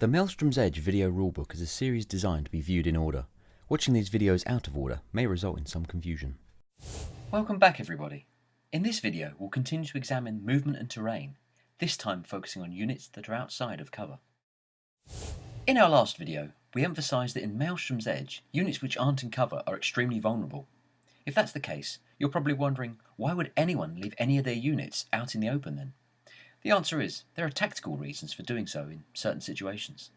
The Maelstrom's Edge video rulebook is a series designed to be viewed in order. Watching these videos out of order may result in some confusion. Welcome back everybody. In this video we'll continue to examine movement and terrain, this time focusing on units that are outside of cover. In our last video, we emphasised that in Maelstrom's Edge, units which aren't in cover are extremely vulnerable. If that's the case, you're probably wondering, why would anyone leave any of their units out in the open then? The answer is, there are tactical reasons for doing so in certain situations.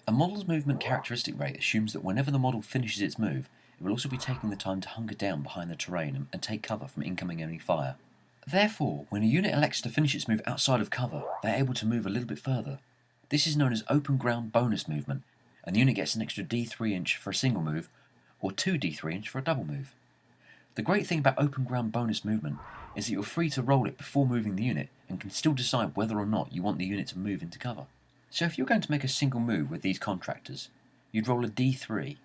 A model's movement characteristic rate assumes that whenever the model finishes its move, it will also be taking the time to hunker down behind the terrain and take cover from incoming enemy fire. Therefore, when a unit elects to finish its move outside of cover, they're able to move a little bit further. This is known as open ground bonus movement, and the unit gets an extra D3 inch for a single move, or 2 D3 inch for a double move. The great thing about open ground bonus movement is that you're free to roll it before moving the unit and can still decide whether or not you want the unit to move into cover. So if you're going to make a single move with these contractors, you'd roll a D3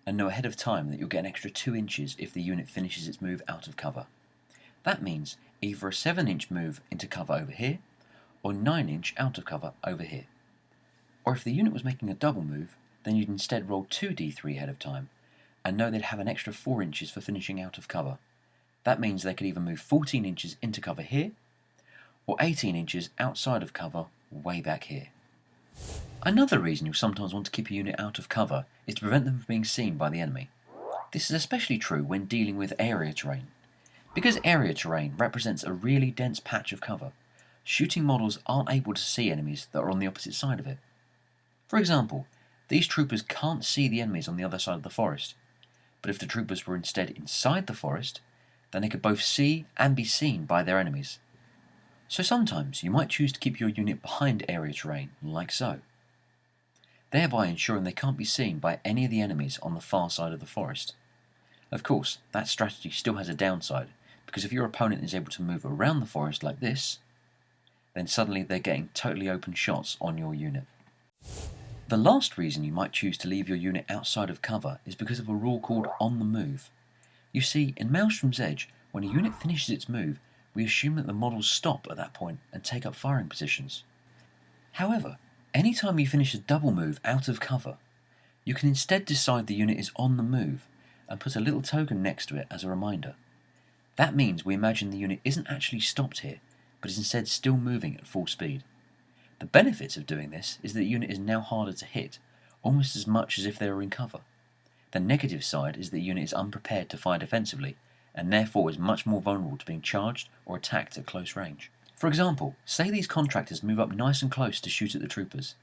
and know ahead of time that you'll get an extra 2 inches if the unit finishes its move out of cover. That means either a 7-inch move into cover over here, or 9-inch out of cover over here. Or if the unit was making a double move, then you'd instead roll 2 D3 ahead of time, and know they'd have an extra 4 inches for finishing out of cover. That means they could either move 14 inches into cover here, or 18 inches outside of cover way back here. Another reason you'll sometimes want to keep a unit out of cover is to prevent them from being seen by the enemy. This is especially true when dealing with area terrain. Because area terrain represents a really dense patch of cover, shooting models aren't able to see enemies that are on the opposite side of it. For example, these troopers can't see the enemies on the other side of the forest, but if the troopers were instead inside the forest, then they could both see and be seen by their enemies. So sometimes you might choose to keep your unit behind area terrain, like so, thereby ensuring they can't be seen by any of the enemies on the far side of the forest. Of course, that strategy still has a downside, because if your opponent is able to move around the forest like this, then suddenly they're getting totally open shots on your unit. The last reason you might choose to leave your unit outside of cover is because of a rule called on the move. You see, in Maelstrom's Edge, when a unit finishes its move, we assume that the models stop at that point and take up firing positions. However, anytime you finish a double move out of cover, you can instead decide the unit is on the move and put a little token next to it as a reminder. That means we imagine the unit isn't actually stopped here, but is instead still moving at full speed. The benefits of doing this is that the unit is now harder to hit, almost as much as if they were in cover. The negative side is that the unit is unprepared to fire defensively, and therefore is much more vulnerable to being charged or attacked at close range. For example, say these contractors move up nice and close to shoot at the troopers.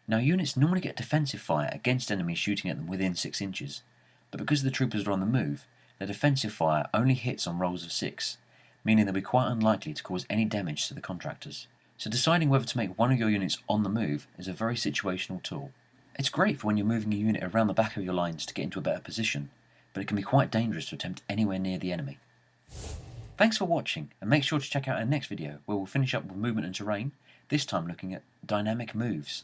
Now units normally get defensive fire against enemies shooting at them within 6 inches, but because the troopers are on the move, their defensive fire only hits on rolls of 6, meaning they'll be quite unlikely to cause any damage to the contractors. So deciding whether to make one of your units on the move is a very situational tool. It's great for when you're moving a unit around the back of your lines to get into a better position, but it can be quite dangerous to attempt anywhere near the enemy. Thanks for watching, and make sure to check out our next video where we'll finish up with movement and terrain, this time looking at dynamic moves.